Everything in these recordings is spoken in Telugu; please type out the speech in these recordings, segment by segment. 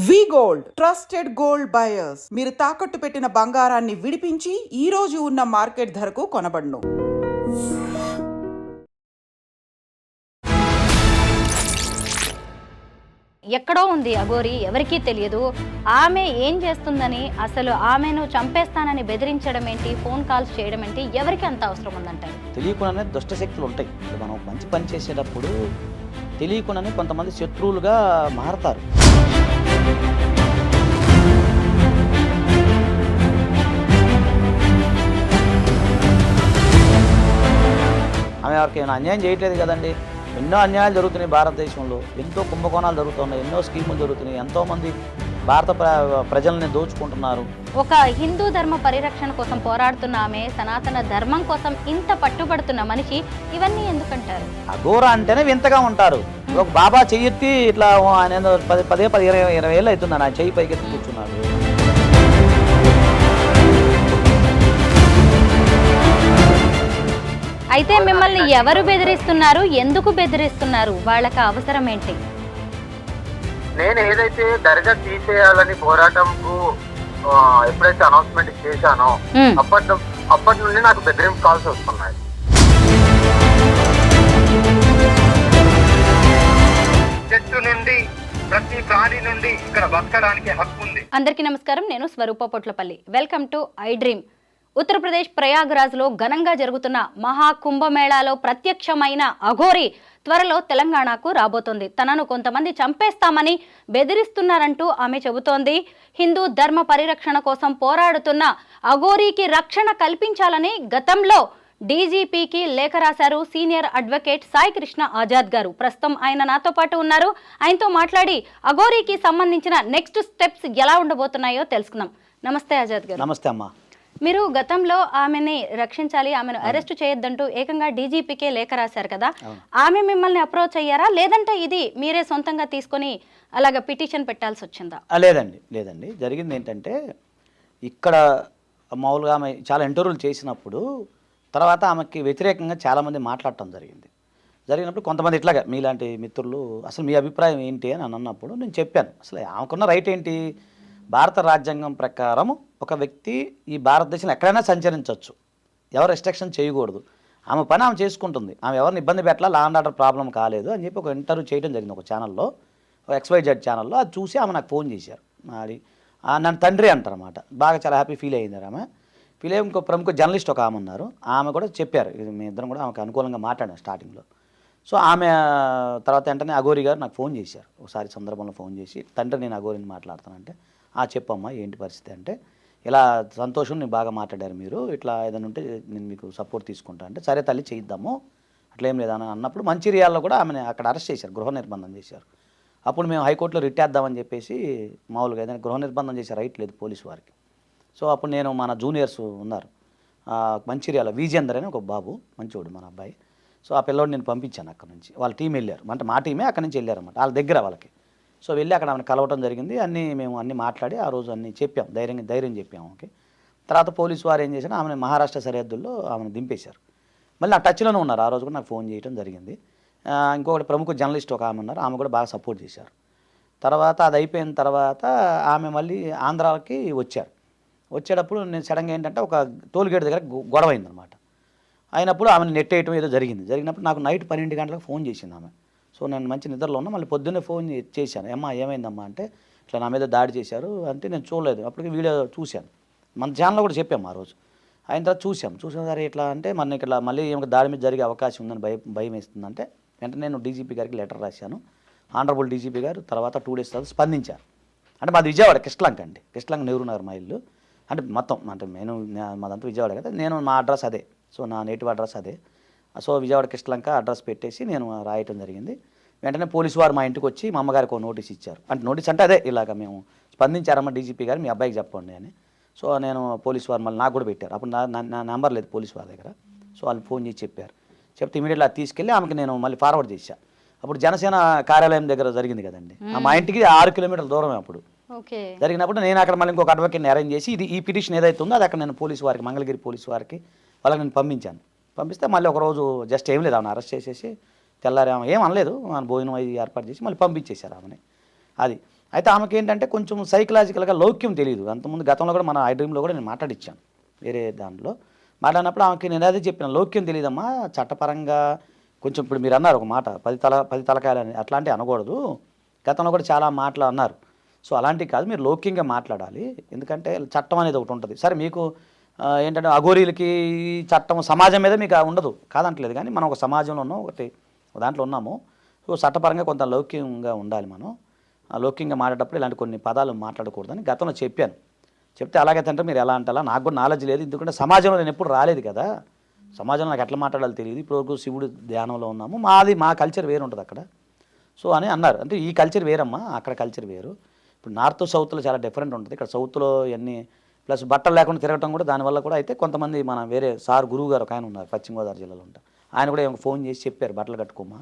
వి గోల్డ్ ట్రస్టెడ్ గోల్డ్ బయర్స్ మీరు తాకట్టు పెట్టిన బంగారాన్ని విడిపించి ఈ రోజు ఉన్న మార్కెట్ ధరకు కొనబడును. ఎక్కడో ఉంది అఘోరి, ఎవరికీ తెలియదు. ఆమె ఏం చేస్తుందని, అసలు ఆమెను చంపేస్తానని బెదిరించడం ఏంటి, ఫోన్ కాల్స్ చేయడం ఏంటి, ఎవరికి అంత అవసరం ఉందంటారు? తెలియకుండానే దుష్ట శక్తులు ఉంటాయి. మనం మంచి పని చేసేటప్పుడు తెలియకుండానే కొంతమంది శత్రువులుగా మారతారు. ఆమె ఎవరికి ఏమైనా అన్యాయం చేయట్లేదు కదండి. ఎన్నో అన్యాయాలు జరుగుతున్నాయి భారతదేశంలో, ఎంతో కుంభకోణాలు జరుగుతున్నాయి, ఎన్నో స్కీములు జరుగుతున్నాయి, ఎంతోమంది భారత ప్రజల్ని దోచుకుంటున్నారు. ఒక హిందూ ధర్మ పరిరక్షణ కోసం పోరాడుతున్న ఆమె, సనాతన ధర్మం కోసం ఇంత పట్టుబడుతున్న మనిషి, ఇవన్నీ ఎందుకంటారు? అఘోర అంటేనే వింతగా ఉంటారు. ఒక బాబా చెయ్యెత్తి ఇట్లా ఆయన 10 ఏళ్ళు అవుతుంది ఆయన చెయ్యి పైకెత్తి కూర్చున్నాడు. అయితే మిమ్మల్ని ఎవరు బెదిరిస్తున్నారు, ఎందుకు బెదిరిస్తున్నారు, వాళ్ళకి అవసరం ఏంటి? నేను ఏదైతే దర్గా తీసేయాలని పోరాటంకు ఎప్పుడైతే అనౌన్స్మెంట్ చేశానో అప్పటి నుండి నాకు బెదిరింపు కాల్స్ వస్తున్నాయి. చెట్టు నుండి ప్రతి ప్రాణి నుండి ఇక్కడ బతకడానికి హక్కు ఉంది. అందరికీ నమస్కారం, నేను Swaroopa Potlapalli. Welcome to I dream. Uttar Pradesh ప్రయాగ్రాజ్లో ఘనంగా జరుగుతున్న మహాకుంభమేళాలో ప్రత్యక్షమైన అఘోరి త్వరలో తెలంగాణకు రాబోతోంది. తనను కొంతమంది చంపేస్తామని బెదిరిస్తున్నారంటూ ఆమె చెబుతోంది. హిందూ ధర్మ పరిరక్షణ కోసం పోరాడుతున్న అఘోరికి రక్షణ కల్పించాలని గతంలో డీజీపీకి లేఖ రాశారు సీనియర్ అడ్వకేట్ సాయి కృష్ణ ఆజాద్ గారు. ప్రస్తుతం ఆయన నాతో పాటు ఉన్నారు. ఆయనతో మాట్లాడి అఘోరికి సంబంధించిన నెక్స్ట్ స్టెప్స్ ఎలా ఉండబోతున్నాయో తెలుసుకుందాం. నమస్తే ఆజాద్ గారు. నమస్తే అమ్మా. మీరు గతంలో ఆమెని రక్షించాలి, ఆమెను అరెస్ట్ చేయొద్దంటూ ఏకంగా డీజీపీకే లేఖ రాశారు కదా, ఆమె మిమ్మల్ని అప్రోచ్ అయ్యారా, లేదంటే ఇది మీరే సొంతంగా తీసుకొని అలాగ పిటిషన్ పెట్టాల్సి వచ్చిందా? లేదండి జరిగింది ఏంటంటే, ఇక్కడ మామూలుగా ఆమె చాలా ఇంటర్వ్యూలు చేసినప్పుడు తర్వాత ఆమెకి వ్యతిరేకంగా చాలామంది మాట్లాడటం జరిగినప్పుడు కొంతమంది ఇట్లాగా మీలాంటి మిత్రులు అసలు మీ అభిప్రాయం ఏంటి అని అన్నప్పుడు నేను చెప్పాను, అసలు ఆమెకున్న రైట్ ఏంటి, భారత రాజ్యాంగం ప్రకారం ఒక వ్యక్తి ఈ భారతదేశంలో ఎక్కడైనా సంచరించవచ్చు, ఎవరు రెస్ట్రిక్షన్ చేయకూడదు, ఆమె పని ఆమె చేసుకుంటుంది, ఆమె ఎవరిని ఇబ్బంది పెట్టాలా, లా అండ్ ఆర్డర్ ప్రాబ్లం కాలేదు అని చెప్పి ఒక ఇంటర్వ్యూ చేయడం జరిగింది ఒక ఛానల్లో, ఒక XYZ ఛానల్లో. అది చూసి ఆమె నాకు ఫోన్ చేశారు. అది నన్ను తండ్రి అంటారన్నమాట. బాగా చాలా హ్యాపీ ఫీల్ అయ్యింది ఆమె. ఫీల్ అయ్యి ఇంకో ప్రముఖ జర్నలిస్ట్ ఒక ఆమె ఉన్నారు, ఆమె కూడా చెప్పారు, ఇది మీ ఇద్దరం కూడా ఆమెకు అనుకూలంగా మాట్లాడాను స్టార్టింగ్లో. సో ఆమె తర్వాత వెంటనే అఘోరి గారు నాకు ఫోన్ చేశారు ఒకసారి సందర్భంలో, ఫోన్ చేసి తండ్రి నేను అఘోరిని మాట్లాడతానంటే, చెప్పమ్మా ఏంటి పరిస్థితి అంటే, ఇలా సంతోషం నేను బాగా మాట్లాడారు మీరు, ఇట్లా ఏదైనా ఉంటే నేను మీకు సపోర్ట్ తీసుకుంటా అంటే, సరే తల్లి చేయిద్దాము అట్లా ఏం లేదని అన్నప్పుడు మంచిర్యాలలో కూడా ఆమెను అక్కడ అరెస్ట్ చేశారు, గృహ నిర్బంధం చేశారు. అప్పుడు మేము హైకోర్టులో రిట్ వేద్దామని చెప్పేసి మామూలుగా ఏదైనా గృహ నిర్బంధం చేసే రైట్ లేదు పోలీసు వారికి. సో అప్పుడు నేను మన జూనియర్స్ ఉన్నారు మంచిర్యాల విజేందర్ అని ఒక బాబు మంచోడు మన అబ్బాయి. సో ఆ పిల్లోడు నేను పంపించాను అక్కడ నుంచి, వాళ్ళ టీం వెళ్ళారు, అంటే మా టీమే అక్కడి నుంచి వెళ్ళారన్నమాట వాళ్ళ దగ్గర వాళ్ళకి. సో వెళ్ళి అక్కడ ఆమెను కలవటం జరిగింది, మేము అన్నీ మాట్లాడి ఆ రోజు అన్నీ చెప్పాం, ధైర్యం చెప్పాము. ఓకే, తర్వాత పోలీసు వారు ఏం చేశారు, ఆమెను మహారాష్ట్ర సరిహద్దుల్లో ఆమెను దింపేశారు. మళ్ళీ నా టచ్లోనే ఉన్నారు, ఆ రోజు కూడా నాకు ఫోన్ చేయడం జరిగింది. ఇంకొకటి ప్రముఖ జర్నలిస్ట్ ఒక ఆమె ఉన్నారు, ఆమె కూడా బాగా సపోర్ట్ చేశారు. తర్వాత అది అయిపోయిన తర్వాత ఆమె మళ్ళీ ఆంధ్రాకి వచ్చేటప్పుడు నేను సడన్గా ఏంటంటే ఒక టోల్గేట్ దగ్గర గొడవ అయిందనమాట. అయినప్పుడు ఆమెను నెట్టేయటం ఏదో జరిగినప్పుడు నాకు నైట్ 12 గంటలకు ఫోన్ చేసింది ఆమె. సో నేను మంచి నిద్రలో ఉన్నా, మళ్ళీ పొద్దున్నే ఫోన్ చేశాను, అమ్మా ఏమైందమ్మా అంటే, ఇట్లా నా మీద దాడి చేశారు అంటే, నేను చూడలేదు, అప్పటికి వీడియో చూశాను, మన ఛానల్లో కూడా చెప్పాము ఆ రోజు. అయిన తర్వాత చూసిన సరే ఇట్లా అంటే, మన ఇక్కడ మళ్ళీ ఏమైనా దాడి మీద జరిగే అవకాశం ఉందని భయం వేస్తుందంటే, వెంటనే నేను డీజీపీ గారికి లెటర్ రాశాను. ఆనరబుల్ డీజీపీ గారు తర్వాత 2 డేస్ తర్వాత స్పందించారు. అంటే మాది విజయవాడ కిష్టలంక అండి, కిష్టలంక నెహ్రూ నగర్ మా ఇల్లు, అంటే మొత్తం అంటే మాదంతా విజయవాడ కదా, నేను మా అడ్రస్ అదే, సో నా నేటివ్ అడ్రస్ అదే. సో విజయవాడ కిష్టలంక అడ్రస్ పెట్టేసి నేను రాయటం జరిగింది. వెంటనే పోలీసు వారు మా ఇంటికి వచ్చి మా అమ్మగారికి ఒక నోటీస్ ఇచ్చారు. అంటే నోటీస్ అంటే అదే, ఇలాగ మేము స్పందించారమ్మ డీజీపీ గారు, మీ అబ్బాయికి చెప్పండి అని. సో నేను పోలీసు వారు మళ్ళీ నాకు కూడా పెట్టారు, అప్పుడు నా నెంబర్ లేదు పోలీసు వారి దగ్గర. సో వాళ్ళు ఫోన్ చేసి చెప్తే ఇమీడియట్గా అది తీసుకెళ్ళి ఆమెకి నేను మళ్ళీ ఫార్వర్డ్ చేశాను. అప్పుడు జనసేన కార్యాలయం దగ్గర జరిగింది కదండి, మా ఇంటికి 6 కిలోమీటర్ల దూరమే అప్పుడు జరిగినప్పుడు నేను అక్కడ మళ్ళీ ఇంకొక అడ్వకేట్ని అరేంజ్ చేసి ఈ పిటిషన్ ఏదైతే ఉందో అది అక్కడ నేను పోలీసు వారికి, మంగళగిరి పోలీసు వారికి వాళ్ళకి నేను పంపించాను. పంపిస్తే మళ్ళీ ఒకరోజు జస్ట్ ఏం లేదు, ఆమెను అరెస్ట్ చేసేసి తెల్లారి ఆమె ఏం అనలేదు, భోజనం అవి ఏర్పాటు చేసి మళ్ళీ పంపించేశారు ఆమెని. అది అయితే ఆమెకి ఏంటంటే కొంచెం సైకలాజికల్గా లౌక్యం తెలియదు. అంతకుముందు గతంలో కూడా మన ఐ డ్రీమ్లో కూడా నేను మాట్లాడిచ్చాను వేరే దాంట్లో. మాట్లాడినప్పుడు ఆమెకి నేను అదే చెప్పిన, లౌక్యం తెలియదమ్మా, చట్టపరంగా కొంచెం ఇప్పుడు మీరు అన్నారు ఒక మాట, 10 తలకాయలు అని, అట్లాంటివి అనకూడదు. గతంలో కూడా చాలా మాటలు అన్నారు. సో అలాంటివి కాదు, మీరు లౌక్యంగా మాట్లాడాలి, ఎందుకంటే చట్టం అనేది ఒకటి ఉంటుంది. సరే మీకు ఏంటంటే అఘోరీలకి చట్టం సమాజం మీద మీకు ఉండదు కాదంటలేదు, కానీ మనం ఒక సమాజంలో ఉన్నాం, దాంట్లో ఉన్నాము. సో చట్టపరంగా కొంత లౌక్యంగా ఉండాలి మనం. ఆ లౌక్యంగా మాట్లాడేటప్పుడు ఇలాంటి కొన్ని పదాలు మాట్లాడకూడదని గతంలో చెప్పాను. చెప్తే అలాగైతే అంటే మీరు ఎలా అంటారా, నాకు కూడా నాలెడ్జ్ లేదు, ఎందుకంటే సమాజంలో నేను ఎప్పుడు రాలేదు కదా, సమాజంలో నాకు ఎట్లా మాట్లాడాలో తెలియదు. ఇప్పుడు శివుడు ధ్యానంలో ఉన్నాము, మా కల్చర్ వేరు ఉంటుంది అక్కడ. సో అని అన్నారు. అంటే ఈ కల్చర్ వేరమ్మా, అక్కడ కల్చర్ వేరు. ఇప్పుడు నార్త్ సౌత్లో చాలా డిఫరెంట్ ఉంటుంది. ఇక్కడ సౌత్లో ఇవన్నీ ప్లస్ బట్టలు లేకుండా తిరగటం కూడా, దానివల్ల కూడా అయితే కొంతమంది మన వేరే సార్ గురువు గారు ఒక ఆయన ఉన్నారు పశ్చిమ గోదావరి జిల్లాలో ఉంటారు, ఆయన కూడా ఫోన్ చేసి చెప్పారు బట్టలు కట్టుకోమా,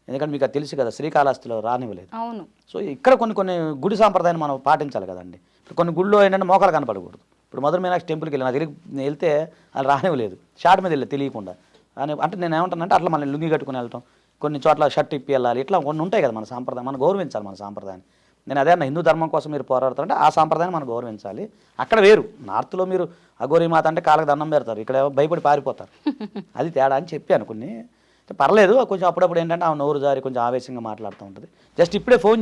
ఎందుకంటే మీకు అది తెలుసు కదా శ్రీకాళహస్తిలో రానివ్వలేదు. అవును. సో ఇక్కడ కొన్ని గుడి సాంప్రదాయాన్ని మనం పాటించాలి కదండి. ఇప్పుడు కొన్ని గుళ్ళో ఏంటంటే మోకాలు కనపడకూడదు. ఇప్పుడు మధుర మీనాక్షి టెంపుల్కి వెళ్ళి నా దగ్గరికి వెళ్తే అది రానివ్వలేదు, షార్ట్ మీద వెళ్ళి తెలియకుండా. అంటే నేను ఏమంటానంటే అట్లా మనం లుంగి కట్టుకుని వెళ్ళటం, కొన్ని చోట్ల షర్ట్ ఇప్పి వెళ్ళాలి, ఇట్లా కొన్ని ఉంటాయి కదా మన సాంప్రదాయం, మనం గౌరవించాలి మన సాంప్రదాయాన్ని. నేను అదే అన్న, హిందూ ధర్మం కోసం మీరు పోరాడుతారంటే ఆ సాంప్రదాయాన్ని మనం గౌరవించాలి. అక్కడ వేరు, నార్త్లో మీరు అఘోరీ మాత అంటే కాళ్ళకి దండం పెడతారు, ఇక్కడ భయపడి పారిపోతారు, అది తేడా అని చెప్పాను. కొన్ని పర్లేదు, కొంచెం అప్పుడప్పుడు ఏంటంటే ఆ నోరు జారి కొంచెం ఆవేశంగా మాట్లాడుతూ ఉంటుంది. జస్ట్ ఇప్పుడే ఫోన్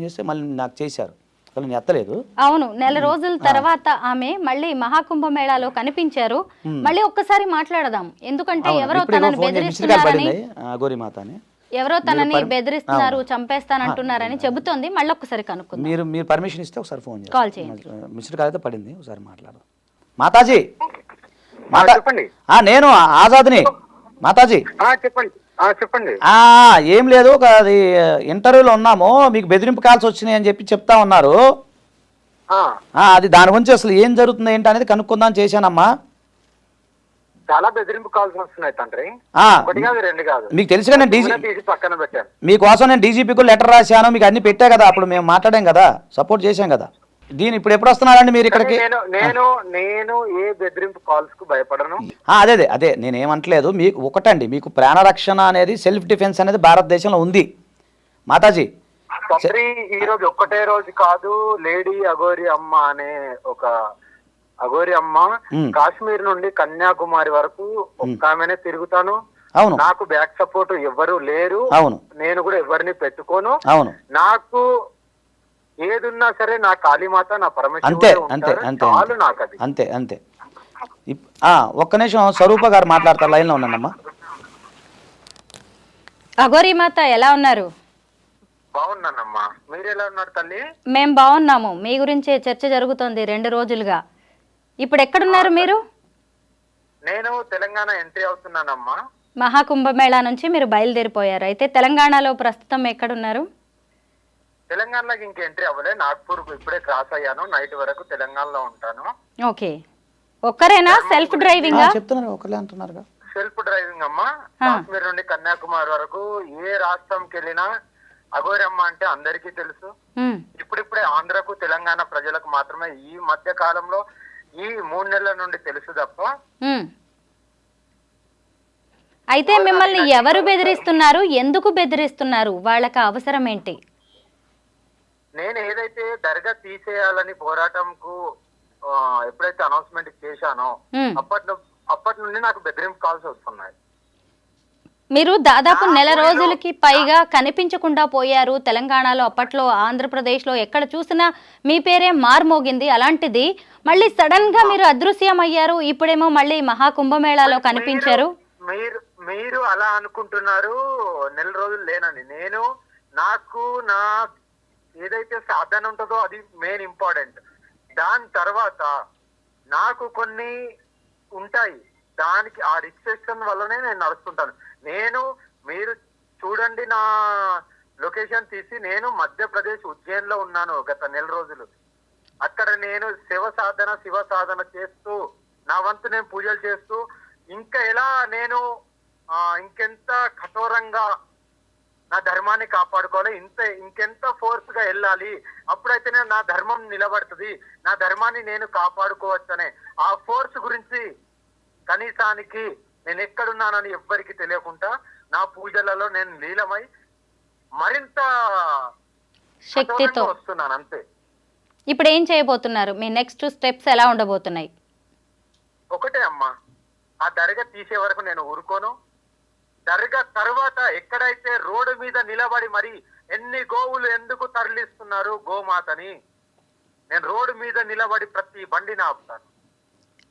చేస్తే మళ్ళీ నాకు చేశారు, అసలు నేను ఎత్తలేదు. అవును, నెల రోజుల తర్వాత ఆమె మళ్ళీ మహాకుంభమేళాలో కనిపించారు. మళ్ళీ ఒక్కసారి మాట్లాడదాం, ఎందుకంటే ఎవరో తనని బెదిరిస్తున్నారని, అఘోరీ మాత అని ఎవరో తనని బెదిరిస్తున్నారు, చంపేస్తానంటున్నారని చెబుతోంది. మళ్ళీ ఒక్కసారి కనుక్కుందాం. మీరు పర్మిషన్ ఇస్తే ఒకసారి ఫోన్ కాల్ చేయండి. మిస్టర్ కాల్ అయితే పడింది, ఒకసారి మాట్లాడదాం. మాతాజీ చెప్పండి. నేను ఆజాద్ని. మాతాజీ చెప్పండి. ఏం లేదు, అది ఇంటర్వ్యూలో ఉన్నాము, మీకు బెదిరింపు కాల్స్ వచ్చినాయి అని చెప్తా ఉన్నారు. అది దాని గురించి అసలు ఏం జరుగుతుంది ఏంటి అనేది కనుక్కుందాం చేశానమ్మా. చాలా బెదిరింపు కాల్స్ వస్తున్నాయి తండ్రి, ఒకటి కాదు రెండు కాదు. మీకు తెలుసుగా నేను పక్కన పెట్టాను, మీకోసం నేను డీజీపీకి లెటర్ రాశాను, మీకు అన్ని పెట్టా కదా, అప్పుడు మేము మాట్లాడాం కదా, సపోర్ట్ చేశాం కదా. దీని ఇప్పుడు ఎప్పుడు వస్తున్నారండి మీరు ఇక్కడికి? నేను ఏ బెదిరింపు కాల్స్ కు భయపడను. అదే నేనేమంటలేదు, మీకు ఒకటండి, మీకు ప్రాణరక్షణ అనేది సెల్ఫ్ డిఫెన్స్ అనేది భారతదేశంలో ఉంది మాతాజీ. ఈ రోజు ఒక్కటే రోజు కాదు, లేడీ అఘోరి అమ్మ అనే ఒక అఘోరి అమ్మ కాశ్మీర్ నుండి కన్యాకుమారి వరకు ఒక్క ఆమెనే తిరుగుతాను. అవును, నాకు బ్యాక్ సపోర్ట్ ఎవరు లేరు. అవును, నేను కూడా ఎవరిని పెట్టుకోను. అవును, నాకు ఏదున్నా సరే నా కాళీమాత, నా అంతే పరమేశ్వరుడు నాకు అది అంతే. ఒక్క నిమిషం, స్వరూప గారు మాట్లాడతారు, లైన్ లో ఉన్నానమ్మా. అఘోరీ మాత ఎలా ఉన్నారు? బాగున్నానమ్మా, మీరు ఎలా ఉన్నారు తల్లి? మేం బాగున్నాము, మీ గురించే చర్చ జరుగుతోంది 2 రోజులుగా. ఇప్పుడు ఎక్కడున్నారు మీరు? నేను తెలంగాణ ఎంట్రీ అవుతున్నానమ్మా. మహాకుంభమేళా నుంచి మీరు బయలుదేరిపోయారు, అయితే తెలంగాణలో ప్రస్తుతం ఎక్కడున్నారు? తెలంగాణలోకి ఇంక ఎంట్రీ అవ్వలే, నాగ్పూర్ ఇప్పుడే క్రాస్ అయ్యాను, నైట్ వరకు తెలంగాణలో ఉంటాను. ఓకే, ఒక్కరేనా? సెల్ఫ్ డ్రైవింగ్ చెప్తున్నారు, ఒకరే అంటున్నారు. సెల్ఫ్ డ్రైవింగ్ అమ్మా. కాశ్మీర్ నుండి కన్యాకుమారి వరకు ఏ రాష్ట్రంకి వెళ్ళినా అఘోరి అమ్మ అంటే అందరికీ తెలుసు. ఇప్పుడిప్పుడే ఆంధ్రకు తెలంగాణ ప్రజలకు మాత్రమే ఈ మధ్య కాలంలో ఈ 3 నెలల నుండి తెలుసు తప్ప. అయితే మిమ్మల్ని ఎవరు బెదిరిస్తున్నారు, ఎందుకు బెదిరిస్తున్నారు, వాళ్ళకి అవసరం ఏంటి? నేను ఏదైతే దర్గా తీసేయాలని పోరాటంకు ఎప్పుడైతే అనౌన్స్మెంట్ చేశానో అప్పటి నుండి నాకు బెదిరింపు కాల్స్ వస్తున్నాయి. మీరు దాదాపు నెల రోజులకి పైగా కనిపించకుండా పోయారు తెలంగాణలో. అప్పట్లో ఆంధ్రప్రదేశ్లో ఎక్కడ చూసినా మీ పేరే మార్మోగింది. అలాంటిది మళ్ళీ సడన్ గా మీరు అదృశ్యం అయ్యారు, ఇప్పుడేమో మళ్ళీ మహాకుంభమేళాలో కనిపించారు. మీరు అలా అనుకుంటున్నారు, నెల రోజులు లేనని. నాకు నా ఏదైతే సాధన ఉంటుందో అది మెయిన్ ఇంపార్టెంట్. దాని తర్వాత నాకు కొన్ని ఉంటాయి, దానికి ఆ రిస్ట్రిక్షన్ వల్లనే నేను నడుస్తుంటాను. మీరు చూడండి, నా లొకేషన్ తీసి నేను మధ్యప్రదేశ్ ఉజ్జయిన్ లో ఉన్నాను గత నెల రోజులు. అక్కడ నేను శివ సాధన చేస్తూ, నా వంతు నేను పూజలు చేస్తూ, ఇంకా ఎలా నేను ఇంకెంత కఠోరంగా నా ధర్మాన్ని కాపాడుకోవాలి, ఇంకెంత ఫోర్స్ గా వెళ్ళాలి, అప్పుడైతేనే నా ధర్మం నిలబడుతుంది, నా ధర్మాన్ని నేను కాపాడుకోవచ్చనే ఆ ఫోర్స్ గురించి కనీసానికి నేను ఎక్కడున్నానని ఎవ్వరికి తెలియకుండా నా పూజలలో నేను లీలమై మరింత శక్తితో వస్తున్నాను అంతే. ఇప్పుడు ఏం చేయబోతున్నారు? మీ నెక్స్ట్ స్టెప్స్ ఎలా ఉండబోతున్నాయి? ఒకటే అమ్మా, ఆ దర్గా తీసే వరకు నేను ఊరుకోను. దర్గా తర్వాత ఎక్కడైతే రోడ్డు మీద నిలబడి మరి ఎన్ని గోవులు ఎందుకు తరలిస్తున్నారు గోమాతని, నేను రోడ్డు మీద నిలబడి ప్రతి బండిని ఆపుతాను.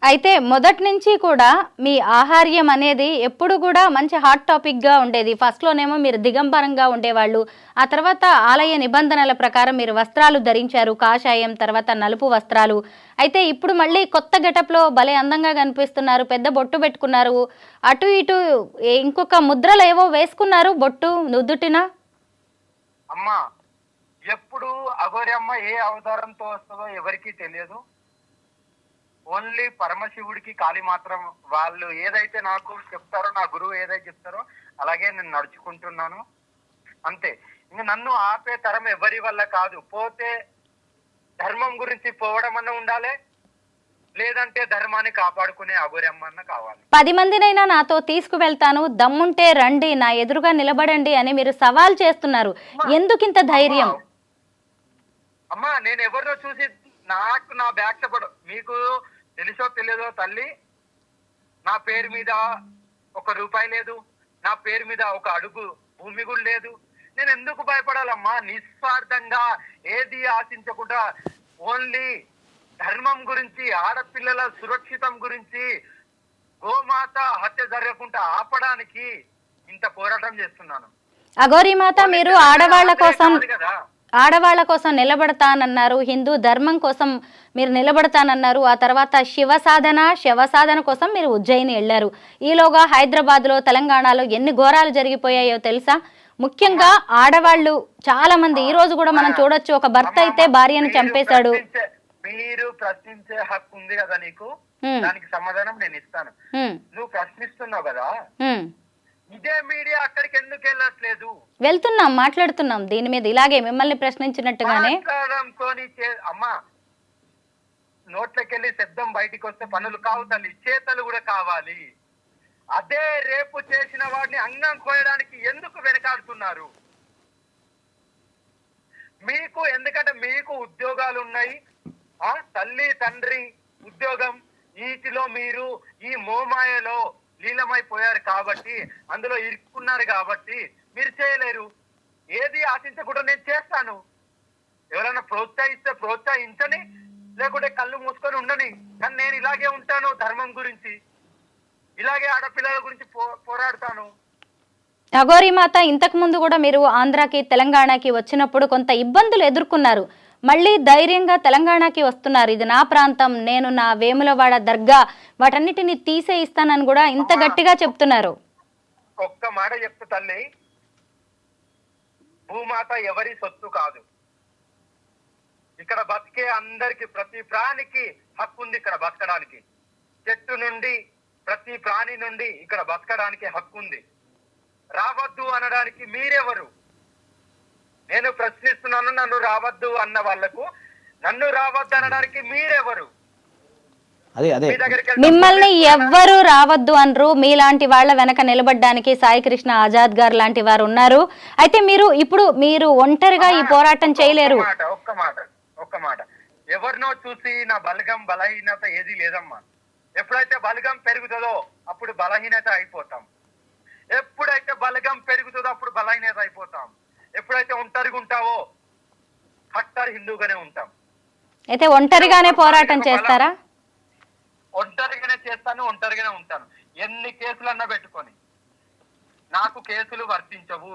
అయితే మొదటి నుంచి కూడా మీ ఆహార్యం అనేది ఎప్పుడు కూడా మంచి హాట్ టాపిక్గా ఉండేది. ఫస్ట్లోనేమో మీరు దిగంబరంగా ఉండేవాళ్ళు, ఆ తర్వాత ఆలయ నిబంధనల ప్రకారం మీరు వస్త్రాలు ధరించారు, కాషాయం, తర్వాత నలుపు వస్త్రాలు. అయితే ఇప్పుడు మళ్ళీ కొత్త గెటప్లో భలే అందంగా కనిపిస్తున్నారు, పెద్ద బొట్టు పెట్టుకున్నారు, అటు ఇటు ఇంకొక ముద్రలు ఏవో వేసుకున్నారు బొట్టు నుదుటిన. అమ్మా, ఎప్పుడు అఘోరి అమ్మ ఏ అవతారంతో వస్తుందో ఎవరికీ తెలియదు. ఓన్లీ పరమశివుడికి కాళీ మాత్రం వాళ్ళు ఏదైతే నాకు చెప్తారో, నా గురువు ఏదైతే చెప్తారో అలాగే నేను నడుచుకుంటున్నాను అంతే. ఇంకా నన్ను ఆపే తరం ఎవరి వల్ల కాదు. పోతే ధర్మం గురించి పోవడం అన్న ఉండాలి, లేదంటే ధర్మాన్ని కాపాడుకునే అఘోరి అమ్మ అన్న కావాలి. 10 మందినైనా నాతో తీసుకువెళ్తాను, దమ్ముంటే రండి, నా ఎదురుగా నిలబడండి అని మీరు సవాల్ చేస్తున్నారు. ఎందుకింత ధైర్యం? అమ్మా, నేను ఎవరినో చూసి నాకు నా బ్యాక్ సపోర్ట్, మీకు తెలుసో తెలియదో తల్లి, నా పేరు మీద ₹1 లేదు, నా పేరు మీద ఒక అడుగు భూమి కూడా లేదు. నేను ఎందుకు భయపడాలమ్మా? నిస్వార్థంగా ఏది ఆశించకుండా ఓన్లీ ధర్మం గురించి, ఆడపిల్లల సురక్షితం గురించి, గోమాత హత్య జరగకుండా ఆపడానికి ఇంత పోరాటం చేస్తున్నాను. అఘోరి మాత, మీరు ఆడవాళ్ళ కోసం నిలబడతానన్నారు, హిందూ ధర్మం కోసం మీరు నిలబడతానన్నారు. ఆ తర్వాత శవ సాధన కోసం మీరు ఉజ్జయిని వెళ్ళారు. ఈలోగా హైదరాబాద్లో, తెలంగాణలో ఎన్ని ఘోరాలు జరిగిపోయాయో తెలుసా? ముఖ్యంగా ఆడవాళ్ళు చాలా మంది, ఈ రోజు కూడా మనం చూడొచ్చు, ఒక భర్త అయితే భార్యను చంపేశాడు. మీరు ప్రశ్నించే హక్కు ఉంది కదా నీకు, దానికి సమాధానం నేను ఇస్తాను. నువ్వు ప్రశ్నిస్తున్నావు కదా, ఇదే మీడియా అక్కడికి ఎందుకు వెళ్ళట్లేదు? వెళ్తున్నాం, మాట్లాడుతున్నాం దీని మీద, ఇలాగే మిమ్మల్ని ప్రశ్నించినట్టుగానే. అమ్మా, నోట్లకెళ్ళి శబ్దం బయటికి వస్తే పనులు కావు తల్లి, చేతలు కూడా కావాలి. అదే రేపు చేసిన వాడిని అంగం కోయడానికి ఎందుకు వెనకాడుతున్నారు? మీకు ఎందుకంటే మీకు ఉద్యోగాలు ఉన్నాయి, తల్లి తండ్రి ఉద్యోగం, వీటిలో మీరు ఈ మోమాయలో లీలమైపోయారు కాబట్టి, అందులో ఇరుక్కున్నారు కాబట్టి మీరు చేయలేరు. ఏది ఆశించకుండా నేను చేస్తాను. ఎవరైనా ప్రోత్సహిస్తే ప్రోత్సహించని, లేకుంటే కళ్ళు మూసుకొని ఉండని, కానీ నేను ఇలాగే ఉంటాను. ధర్మం గురించి, ఇలాగే ఆడపిల్లల గురించి పోరాడతాను. అఘోరి మాత, ఇంతకు ముందు కూడా మీరు ఆంధ్రాకి, తెలంగాణకి వచ్చినప్పుడు కొంత ఇబ్బందులు ఎదుర్కొన్నారు. మళ్ళీ ధైర్యంగా తెలంగాణకి వస్తున్నారు. ఇది నా ప్రాంతం, నేను నా వేములవాడ దర్గా వాటన్నిటిని తీసే ఇస్తానని కూడా ఇంత గట్టిగా చెప్తున్నారు. ఒక్క మాట చెప్తా తల్లి, భూమాత ఎవరి సొత్తు కాదు. ఇక్కడ బతికే అందరికి, ప్రతి ప్రాణికి హక్కు ఉంది ఇక్కడ బతకడానికి. చెట్టు నుండి ప్రతి ప్రాణి నుండి ఇక్కడ బతకడానికి హక్కు ఉంది. రావద్దు అనడానికి మీరెవరు? నేను ప్రశ్నిస్తున్నాను. నన్ను రావద్దు అన్న వాళ్లకు నన్ను రావద్దు అనడానికి మీరెవరు? మిమ్మల్ని ఎవ్వరు రావద్దు అనరు. మీలాంటి వాళ్ళ వెనక నిలబడ్డానికి సాయి కృష్ణ ఆజాద్ గారు లాంటి వారు ఉన్నారు. అయితే మీరు ఒంటరిగా ఈ పోరాటం చేయలేరు. ఒక్క మాట, ఎవరినో చూసి నా బలగం బలహీనత ఏది లేదమ్మా. ఎప్పుడైతే బలగం పెరుగుతుందో అప్పుడు బలహీనత అయిపోతాం. ఎప్పుడైతే బలగం పెరుగుతుందో అప్పుడు బలహీనత అయిపోతాం. ఎప్పుడైతే ఒంటరిగా ఉంటావో కట్టర్ హిందూగానే ఉంటాం. అయితే ఒంటరిగానే పోరాటం చేస్తారా? ఒంటరిగానే చేస్తాను, ఒంటరిగానే ఉంటాను. ఎన్ని కేసులన్నా పెట్టుకొని నాకు కేసులు వర్తించవు.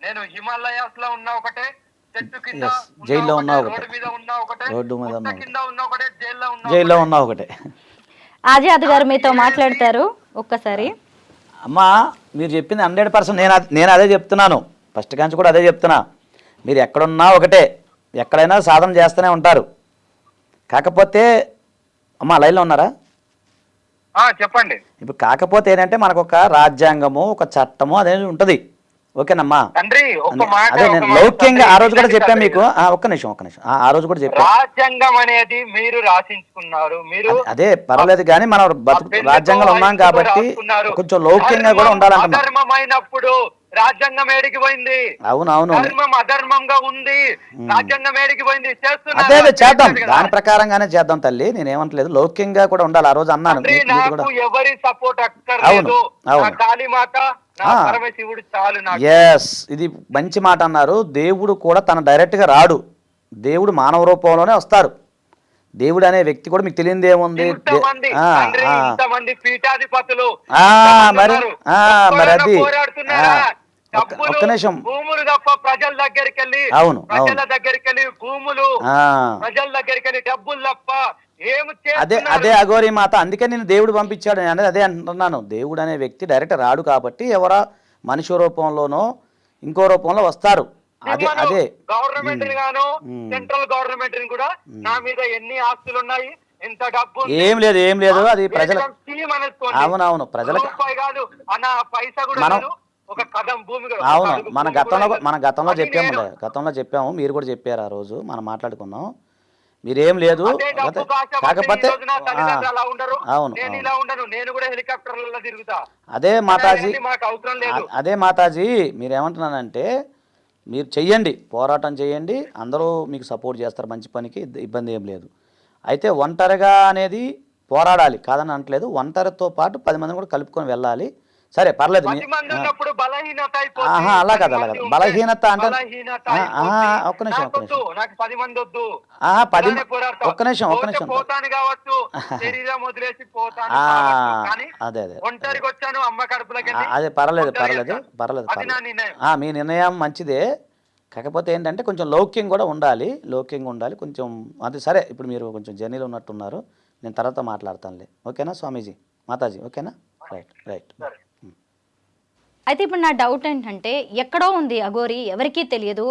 నేను హిమాలయాస్ లో ఉన్నా ఒకటే, చెట్టు కింద జైల్లో ఉన్నా ఒకటే, రోడ్డు మీద ఉన్నా ఒకటే, కింద ఉన్నా ఒకటే, జైల్లో ఉన్నా ఒకటే. ఆజాద్ గారు మీతో మాట్లాడతారు ఒక్కసారి. అమ్మా, మీరు చెప్పింది 100%. నేను అదే చెప్తున్నాను, ఫస్ట్ కాంచి కూడా అదే చెప్తున్నా. మీరు ఎక్కడున్నా ఒకటే, ఎక్కడైనా సాధన చేస్తూనే ఉంటారు. కాకపోతే అమ్మా లైన్లో ఉన్నారా? చెప్పండి. ఇప్పుడు కాకపోతే ఏంటంటే మనకు ఒక రాజ్యాంగము, ఒక చట్టము అనేది ఉంటుంది. ఓకేనమ్మా, అదే నేను లౌక్యంగా ఆ రోజు కూడా చెప్పాను మీకు. ఒక్క నిమిషం ఆ రోజు కూడా చెప్పాను. రాజ్యాంగం అనేది మీరు రాసించుకున్నారు. మీరు అదే పర్వాలేదు, కానీ మనం రాజ్యాంగంలో ఉన్నాం కాబట్టి కొంచెం లౌక్యంగా కూడా ఉండాలంటున్నాం. ధర్మమైనప్పుడు రాజ్యాంగం ఏడికి పోయింది? అవునవును ధర్మం అధర్మంగా ఉంది, రాజ్యాంగం ఏడికి పోయింది? అదే చేద్దాం, దాని ప్రకారంగానే చేద్దాం తల్లి, నేనేమంటలేదు, లౌక్యంగా కూడా ఉండాలి. ఆ రోజు అన్నాను నాకు కూడా. ఎవరి సపోర్ట్ అక్కర్లేదు, అవును. కాళీమాత పరమశివుడు చాలు నాకు. ఎస్, ఇది మంచి మాట అన్నారు. దేవుడు కూడా తన డైరెక్ట్ గా రాడు, దేవుడు మానవ రూపంలోనే వస్తారు. దేవుడు అనే వ్యక్తి కూడా మీకు తెలియదు ఏముంది. ఇంతమంది పీఠాధిపతులు మరి అది ఒక్క నిమిషం. భూములు తప్ప ప్రజల దగ్గరికి వెళ్ళి, అవును ప్రజల దగ్గరికి వెళ్ళి భూములు, ప్రజల దగ్గరికి వెళ్ళి డబ్బులు తప్ప ఏమి అదే అఘోరి మాత. అందుకే నేను దేవుడు పంపించాడు అనేది అదే అంటున్నాను. దేవుడు అనే వ్యక్తి డైరెక్ట్ రాడు కాబట్టి ఎవరో మనిషి రూపంలోనో ఇంకో రూపంలో వస్తారు. అదే గవర్నమెంట్ గాను సెంట్రల్ గవర్నమెంట్ కూడా నా మీద ఎన్ని ఆస్తులు ఉన్నాయి, ఎంత డబ్బు, ఏం లేదు అది ప్రజల. అవునవును, ప్రజలకు కాదు అన్న పైసా కూడా ఒక కదం భూమి. అవును, మన గతంలో చెప్పాము, మీరు కూడా చెప్పారు ఆ రోజు మనం మాట్లాడుకున్నాం. మీరేం లేదు, కాకపోతే అవును నేను కూడా హెలికాప్టర్లలో తిరుగుతా. అదే మాతాజీ, మాకు అవసరం లేదు. అదే మాతాజీ, మీరేమంటున్నానంటే మీరు చెయ్యండి, పోరాటం చేయండి, అందరూ మీకు సపోర్ట్ చేస్తారు, మంచి పనికి ఇబ్బంది ఏం లేదు. అయితే ఒంటరిగా అనేది పోరాడాలి కాదని అనట్లేదు, ఒంటరితో పాటు 10 మందిని కూడా కలుపుకొని వెళ్ళాలి. సరే పర్లేదు, అలా కాదు బలహీనత అంటే ఒక్క నిమిషం ఒక్క నిమిషం అదే అదే పర్లేదు మీ నిర్ణయం మంచిదే. కాకపోతే ఏంటంటే కొంచెం లౌక్యం కూడా ఉండాలి, కొంచెం. అది సరే, ఇప్పుడు మీరు కొంచెం జర్నీలో ఉన్నట్టున్నారు, నేను తర్వాత మాట్లాడతానులే. ఓకేనా స్వామీజీ, మాతాజీ, ఓకేనా? రైట్. అయితే ఇప్పుడు నా డౌట్ ఏంటంటే, ఎక్కడో ఉంది అఘోరి, ఎవరికీ తెలియదు.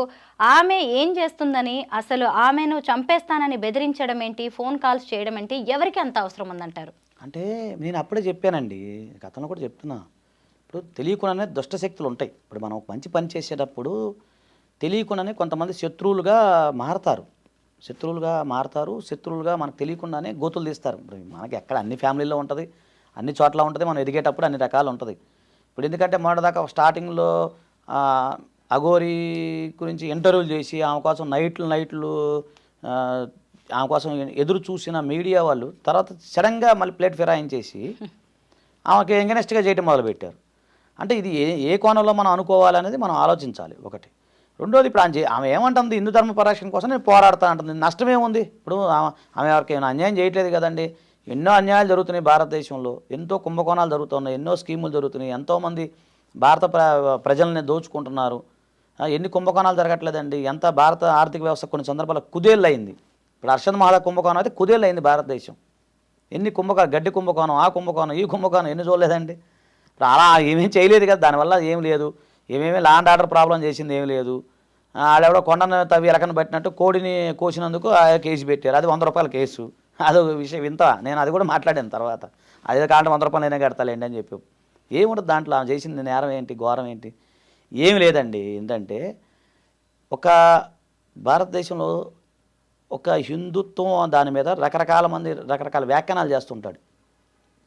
ఆమె ఏం చేస్తుందని, అసలు ఆమెను చంపేస్తానని బెదిరించడం ఏంటి, ఫోన్ కాల్స్ చేయడం ఏంటి, ఎవరికి అంత అవసరం ఉందంటారు? అంటే నేను అప్పుడే చెప్పానండి, గతంలో కూడా చెప్తున్నా. ఇప్పుడు తెలియకుండానే దుష్టశక్తులు ఉంటాయి. ఇప్పుడు మనం మంచి పని చేసేటప్పుడు తెలియకుండానే కొంతమంది శత్రువులుగా మారతారు, శత్రువులుగా మనకు తెలియకుండానే గోతులు తీస్తారు. ఇప్పుడు మనకి ఎక్కడ అన్ని ఫ్యామిలీలో ఉంటుంది, అన్ని చోట్ల ఉంటుంది, మనం ఎదిగేటప్పుడు అన్ని రకాలు ఉంటుంది. ఇప్పుడు ఎందుకంటే మొదటిదాకా స్టార్టింగ్లో అఘోరి గురించి ఇంటర్వ్యూలు చేసి ఆమె కోసం నైట్లు ఆమె కోసం ఎదురు చూసిన మీడియా వాళ్ళు తర్వాత సడన్గా మళ్ళీ ప్లేట్ ఫిరాయించేసి ఆమెకి ఎంగనెస్ట్గా చేయడం మొదలుపెట్టారు. అంటే ఇది ఏ కోణంలో మనం అనుకోవాలనేది మనం ఆలోచించాలి ఒకటి. రెండోది, ఇప్పుడు ఆమె ఏమంటుంది, హిందూ ధర్మ పరిరక్షణ కోసం నేను పోరాడుతా అంటుంది. నష్టమేముంది? ఇప్పుడు ఆమె ఎవరికి ఏమైనా అన్యాయం చేయట్లేదు కదండి. ఎన్నో అన్యాయాలు జరుగుతున్నాయి భారతదేశంలో, ఎంతో కుంభకోణాలు జరుగుతున్నాయి, ఎన్నో స్కీములు జరుగుతున్నాయి, ఎంతోమంది భారత ప్రజల్ని దోచుకుంటున్నారు. ఎన్ని కుంభకోణాలు జరగట్లేదండి. ఎంత భారత ఆర్థిక వ్యవస్థ కొన్ని సందర్భాల్లో కుదేళ్ళు అయింది. ఇప్పుడు అర్షద్ మహల్ కుంభకోణం అయితే కుదేళ్ళు అయింది భారతదేశం. ఎన్ని గడ్డి కుంభకోణం, ఆ కుంభకోణం, ఈ కుంభకోణం ఎన్ని చూడలేదండి. ఇప్పుడు అలా ఏమేం చేయలేదు కదా, దానివల్ల ఏం లేదు. ఏమేమి ల్యాండ్ ఆర్డర్ ప్రాబ్లం చేసింది ఏమి లేదు. ఆడెవడో కొండను తవ్వి ఎలకను పట్టినట్టు కోడిని కోసినందుకు కేసు పెట్టారు, అది 100 రూపాయల కేసు. అదో విషయం వింత. నేను అది కూడా మాట్లాడాను తర్వాత, అదే కాంటే 100 రూపాయలు నేనే కడతాలేండి అని చెప్పి. ఏముంటుంది దాంట్లో, ఆమె చేసింది నేరం ఏంటి, ఘోరం ఏంటి? ఏమి లేదండి. ఏంటంటే ఒక భారతదేశంలో ఒక హిందుత్వం దాని మీద రకరకాల వ్యాఖ్యానాలు చేస్తుంటాడు.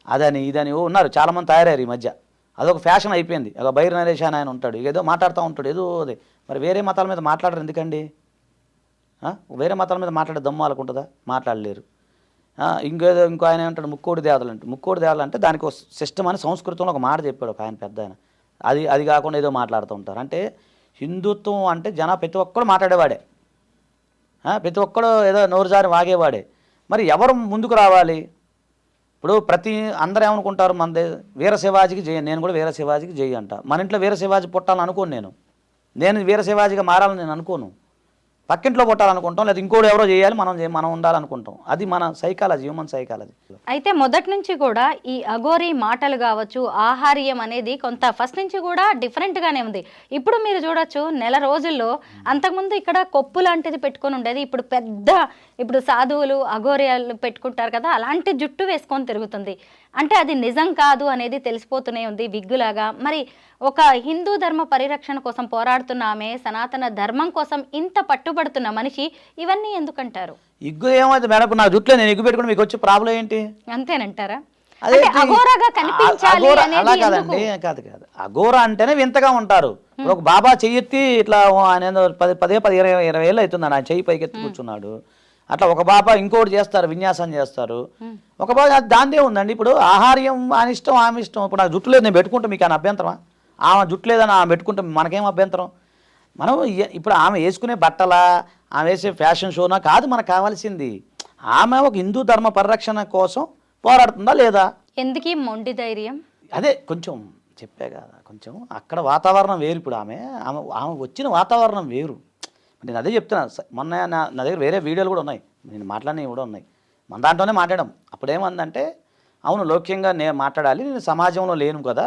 అదని ఇదని ఉన్నారు, చాలామంది తయారయ్యారు ఈ మధ్య. అదొక ఫ్యాషన్ అయిపోయింది. ఒక బైర్ నరేష్ అని ఆయన ఉంటాడు, ఏదో మాట్లాడుతూ ఉంటాడు, ఏదో అదే. మరి వేరే మతాల మీద మాట్లాడరు ఎందుకండి? వేరే మతాల మీద మాట్లాడే దమ్ము వాళ్ళకుంటుందా? మాట్లాడలేరు. ఇంకో ఆయన ఏమంటాడు, ముక్కోడి దేవతలు అంటే దానికి ఒక సిస్టమ్ అని సంస్కృతంలో ఒక మాట చెప్పాడు ఒక ఆయన, పెద్ద ఆయన. అది కాకుండా ఏదో మాట్లాడుతూ ఉంటారు. అంటే హిందుత్వం అంటే ప్రతి ఒక్కడు మాట్లాడేవాడే, ప్రతి ఒక్కడు ఏదో నోరు జారి వాగేవాడే. మరి ఎవరు ముందుకు రావాలి? ఇప్పుడు అందరూ ఏమనుకుంటారు, వీర శివాజీకి జై, నేను కూడా వీర శివాజీకి జై అంట. మన ఇంట్లో వీర శివాజీ పుట్టాలని అనుకోను, నేను వీర శివాజీగా మారాలని నేను అనుకోను. పక్కింట్లో పుట్టాలనుకుంటాం, లేదా ఇంకోటి ఎవరో చేయాలి, మనం ఉండాలనుకుంటాం. అది మన సైకాలజీ, హ్యూమన్ సైకాలజీ. అయితే మొదటి నుంచి కూడా ఈ అఘోరి మాటలు కావచ్చు, ఆహార్యం అనేది కొంత ఫస్ట్ నుంచి కూడా డిఫరెంట్గానే ఉంది. ఇప్పుడు మీరు చూడొచ్చు, నెల రోజుల్లో అంతకుముందు ఇక్కడ కొప్పు లాంటిది పెట్టుకొని ఉండేది, ఇప్పుడు సాధువులు అఘోరియాలు పెట్టుకుంటారు కదా, అలాంటి జుట్టు వేసుకొని తిరుగుతుంది. అంటే అది నిజం కాదు అనేది తెలిసిపోతూనే ఉంది విగ్గులాగా. మరి ఒక హిందూ ధర్మ పరిరక్షణ కోసం పోరాడుతున్న ఆమె, సనాతన ధర్మం కోసం ఇంత పట్టుబడుతున్న మనిషి ఇవన్నీ ఎందుకంటారు? ఇగ్గు ఏమైంది మేడం, నా జుట్లో నేను ఇగ్గు పెట్టుకుని మీకు వచ్చే ప్రాబ్లం ఏంటి? అంతేనంటారా? అదే అంటే అఘోరాగా కనిపించాలి అఘోర అనేది అలా ఎందుకు? కాదండి, కాదు అఘోర అంటేనే వింతగా ఉంటారు. ఇప్పుడు ఒక బాబా చెయ్యెత్తి ఇట్లా ఆయన ఏదో 10 20 ఏళ్ళు అవుతుంది ఆయన చెయ్యి పైకెత్తి కూర్చున్నాడు. అట్లా ఒక బాబా ఇంకోటి చేస్తారు, విన్యాసం చేస్తారు. ఒక బాబా దాందే ఉందండి. ఇప్పుడు ఆహార్యం ఆయన ఇష్టం, ఆమె ఇష్టం. ఇప్పుడు నాకు జుట్టు లేదు, నేను పెట్టుకుంటే మీకు ఆయన అభ్యంతరమా? ఆమె జుట్టు లేదని ఆమె పెట్టుకుంటే మనకేం అభ్యంతరం? మనం ఇప్పుడు ఆమె వేసుకునే బట్టలా, ఆమె వేసే ఫ్యాషన్ షోనా కాదు మనకు కావాల్సింది. ఆమె ఒక హిందూ ధర్మ పరిరక్షణ కోసం పోరాడుతుందా లేదా? ఎందుకీ మొండి ధైర్యం? అదే కొంచెం చెప్పే కదా, కొంచెం అక్కడ వాతావరణం వేరు. ఇప్పుడు ఆమె ఆమె ఆమె వచ్చిన వాతావరణం వేరు. నేను అదే చెప్తున్నా. మొన్న నా దగ్గర వేరే వీడియోలు కూడా ఉన్నాయి, నేను మాట్లాడినవి కూడా ఉన్నాయి. మన దాంట్లోనే మాట్లాడాం. అప్పుడు ఏమందంటే, అవును లౌక్యంగా నేను మాట్లాడాలి, నేను సమాజంలో లేను కదా,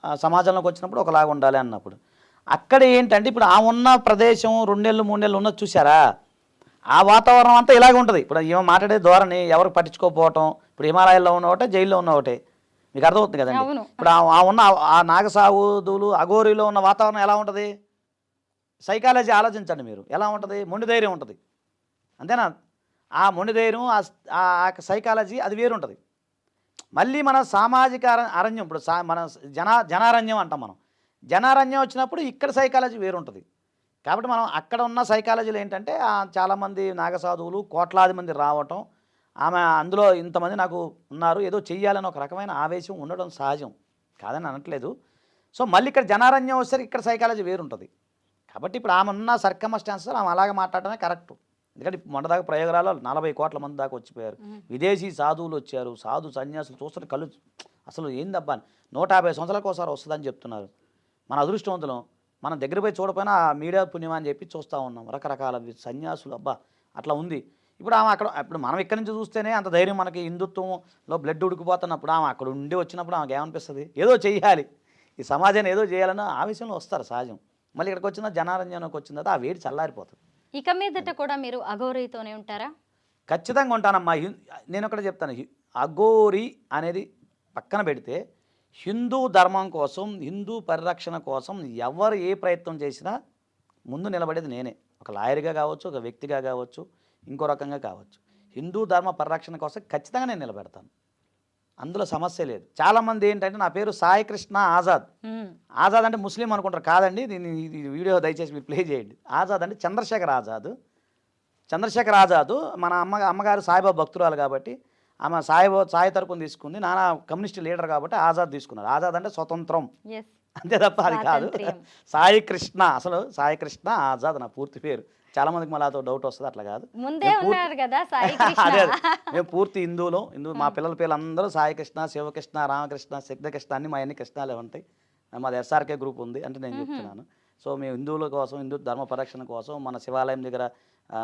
ఆ సమాజంలోకి వచ్చినప్పుడు ఒకలాగా ఉండాలి అన్నప్పుడు. అక్కడ ఏంటంటే ఇప్పుడు ఆ ఉన్న ప్రదేశం 2 నెలలు 3 నెలలు ఉన్నది చూసారా, ఆ వాతావరణం అంతా ఇలాగే ఉంటుంది. ఇప్పుడు ఏమో మాట్లాడే ధోరణి, ఎవరికి పట్టించుకోకపోవటం. ఇప్పుడు హిమాలయాల్లో ఉన్న ఒకటే, జైల్లో ఉన్న ఒకటే. మీకు అర్థమవుతుంది కదండి. అవును. ఇప్పుడు ఆ ఉన్న ఆ నాగసాధువులు అఘోరిలో ఉన్న వాతావరణం ఎలా ఉంటుంది? సైకాలజీ ఆలోచించండి మీరు, ఎలా ఉంటుంది? మొండి ధైర్యం ఉంటుంది, అంతేనా? ఆ మొండి ధైర్యం, ఆ సైకాలజీ అది వేరు ఉంటుంది. మళ్ళీ మన సామాజిక అరణ్యం, ఇప్పుడు మన జనారణ్యం అంటాం మనం. జనారణ్యం వచ్చినప్పుడు ఇక్కడ సైకాలజీ వేరు ఉంటుంది. కాబట్టి మనం అక్కడ ఉన్న సైకాలజీలో ఏంటంటే, చాలామంది నాగసాధువులు కోట్లాది మంది రావటం, ఆమె అందులో ఇంతమంది నాకు ఉన్నారు, ఏదో చెయ్యాలని ఒక రకమైన ఆవేశం ఉండడం సహజం, కాదని అనట్లేదు. సో మళ్ళీ ఇక్కడ జనారణ్యం వచ్చేసరికి ఇక్కడ సైకాలజీ వేరు ఉంటుంది. కాబట్టి ఇప్పుడు ఆమె ఉన్న సర్కమస్టాన్సెస్ ఆమె అలాగే మాట్లాడటమే కరెక్ట్. ఎందుకంటే మొన్నదాకా ప్రయోగరాలు 40 కోట్ల మంది దాకా వచ్చిపోయారు. విదేశీ సాధువులు వచ్చారు, సాధు సన్యాసులు చూస్తున్న కళ్ళు అసలు ఏందబ్బా, 150 సంవత్సరాలకు ఒకసారి వస్తుందని చెప్తున్నారు. మన అదృష్టవంతులం, మనం దగ్గర పోయి చూడపోయినా ఆ మీడియా పుణ్యం అని చెప్పి చూస్తూ ఉన్నాం. రకరకాల సన్యాసులు, అబ్బా అట్లా ఉంది. ఇప్పుడు ఆమె అక్కడ, ఇప్పుడు మనం ఇక్కడి నుంచి చూస్తేనే అంత ధైర్యం మనకి. హిందుత్వంలో బ్లడ్ ఉడికిపోతున్నప్పుడు ఆమె అక్కడ ఉండి వచ్చినప్పుడు ఆమెకు ఏమనిపిస్తుంది? ఏదో చెయ్యాలి, ఈ సమాజాన్ని ఏదో చేయాలన్న ఆవేశంలో వస్తారు సహజం. మళ్ళీ ఇక్కడికి వచ్చిన జనారంజనకు వచ్చిన తర్వాత ఆ వేడి చల్లారిపోతుంది. ఇక మీదట కూడా మీరు అఘోరీతోనే ఉంటారా? ఖచ్చితంగా ఉంటానమ్మా. నేను ఒకటి చెప్తాను, అఘోరి అనేది పక్కన పెడితే హిందూ ధర్మం కోసం, హిందూ పరిరక్షణ కోసం ఎవరు ఏ ప్రయత్నం చేసినా ముందు నిలబడేది నేనే. ఒక లాయర్గా కావచ్చు, ఒక వ్యక్తిగా కావచ్చు, ఇంకో రకంగా కావచ్చు. హిందూ ధర్మ పరిరక్షణ కోసం ఖచ్చితంగా నేను నిలబెడతాను, అందులో సమస్య లేదు. చాలామంది ఏంటంటే నా పేరు సాయి కృష్ణ ఆజాద్. ఆజాద్ అంటే ముస్లిం అనుకుంటారు, కాదండి. దీన్ని వీడియో దయచేసి మీరు ప్లే చేయండి. ఆజాద్ అంటే చంద్రశేఖర్ ఆజాద్. చంద్రశేఖర్ ఆజాద్ మన అమ్మగారు సాయిబాబా భక్తురాలు కాబట్టి ఆమె సాయి తరపున తీసుకుంది. నాన్న కమ్యూనిస్ట్ లీడర్ కాబట్టి ఆజాద్ తీసుకున్నారు. ఆజాద్ అంటే స్వతంత్రం, అంతే తప్ప అది కాదు. సాయి కృష్ణ, అసలు సాయి కృష్ణ ఆజాద్ నా పూర్తి పేరు. చాలా మందికి మళ్ళీ అదో డౌట్ వస్తుంది, అట్లా కాదు. ముందే ఉన్నారు కదా సాయి అదే మేము పూర్తి హిందూ. మా పిల్లల పేర్లు అందరూ సాయి కృష్ణ, శివకృష్ణ, రామకృష్ణ, సిద్ధకృష్ణ, అన్ని మా అన్ని కృష్ణాలే ఉంటాయి. మాది ఎస్ఆర్కే గ్రూప్ ఉంది అంటే నేను చెప్తున్నాను. సో మేము హిందువుల కోసం, హిందూ ధర్మ పరిరక్షణ కోసం మన శివాలయం దగ్గర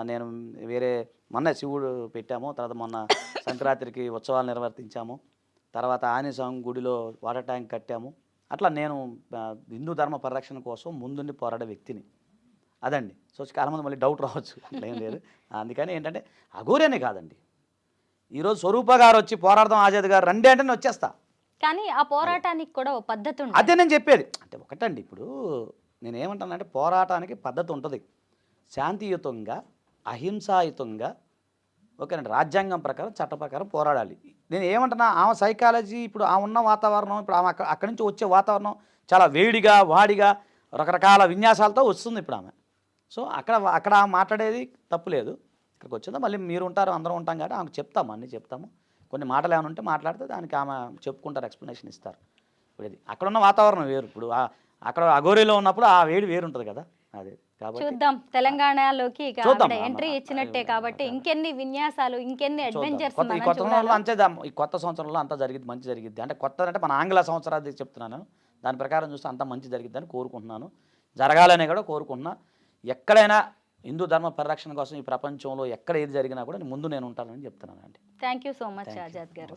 నేను వేరే మొన్న శివుడు పెట్టాము, తర్వాత మొన్న సంక్రాంతికి ఉత్సవాలు నిర్వర్తించాము, తర్వాత ఆంజనేయస్వామి గుడిలో వాటర్ ట్యాంక్ కట్టాము. అట్లా నేను హిందూ ధర్మ పరిరక్షణ కోసం ముందుండి పోరాడే వ్యక్తిని, అదండి. సో చాలామంది మళ్ళీ డౌట్ రావచ్చు, అట్లా ఏం లేదు. అందుకని ఏంటంటే అఘోరేనే కాదండి, ఈరోజు స్వరూప గారు వచ్చి పోరాడదాం ఆజాద్ గారు రండి అంటే నేను వచ్చేస్తా. కానీ ఆ పోరాటానికి కూడా ఒక పద్ధతి ఉంది. అదే నేను చెప్పేది. అంటే ఒకటండి, ఇప్పుడు నేను ఏమంటానంటే పోరాటానికి పద్ధతి ఉంటుంది. శాంతియుతంగా, అహింసాయుతంగా, ఓకేనండి, రాజ్యాంగం ప్రకారం, చట్ట ప్రకారం పోరాడాలి. నేను ఏమంటున్నా, ఆమె సైకాలజీ, ఇప్పుడు ఆ ఉన్న వాతావరణం, ఇప్పుడు ఆమె అక్కడి నుంచి వచ్చే వాతావరణం చాలా వేడిగా, వాడిగా, రకరకాల విన్యాసాలతో వస్తుంది ఇప్పుడు ఆమె. సో అక్కడ మాట్లాడేది తప్పులేదు. ఇక్కడికి వచ్చిందా మళ్ళీ మీరు ఉంటారు, అందరం ఉంటాం కాబట్టి ఆమెకు చెప్తాము, అన్నీ చెప్తాము. కొన్ని మాటలు ఏమైనా ఉంటే మాట్లాడితే దానికి ఆమె చెప్పుకుంటారు, ఎక్స్ప్లెనేషన్ ఇస్తారు. ఇప్పుడు ఇది అక్కడ ఉన్న వాతావరణం వేరు, ఇప్పుడు అక్కడ అఘోరీలో ఉన్నప్పుడు ఆ వేడి వేరు ఉంటుంది కదా, అదే. కాబట్టి చూద్దాం, తెలంగాణలోకి ఇక ఆవిడ ఎంట్రీ ఇచ్చినట్టే కాబట్టి ఇంకెన్ని విన్యాసాలు, ఇంకెన్ని అడ్వెంచర్స్ ఈ కొత్త సంవత్సరంలో అంతే, ఈ కొత్త సంవత్సరంలో అంతా జరిగింది, మంచి జరిగిద్ది. అంటే కొత్త అంటే మన ఆంగ్ల సంవత్సరాది చెప్తున్నాను, దాని ప్రకారం చూస్తే అంతా మంచి జరిగిద్దని కోరుకుంటున్నాను, జరగాలనే కూడా కోరుకుంటున్నా. ఎక్కడైనా హిందూ ధర్మ పరిరక్షణ కోసం ఈ ప్రపంచంలో ఎక్కడ ఏది జరిగినా కూడా ముందు నేను ఉంటానని చెప్తున్నాను అండి. Thank you so much Azad గారు.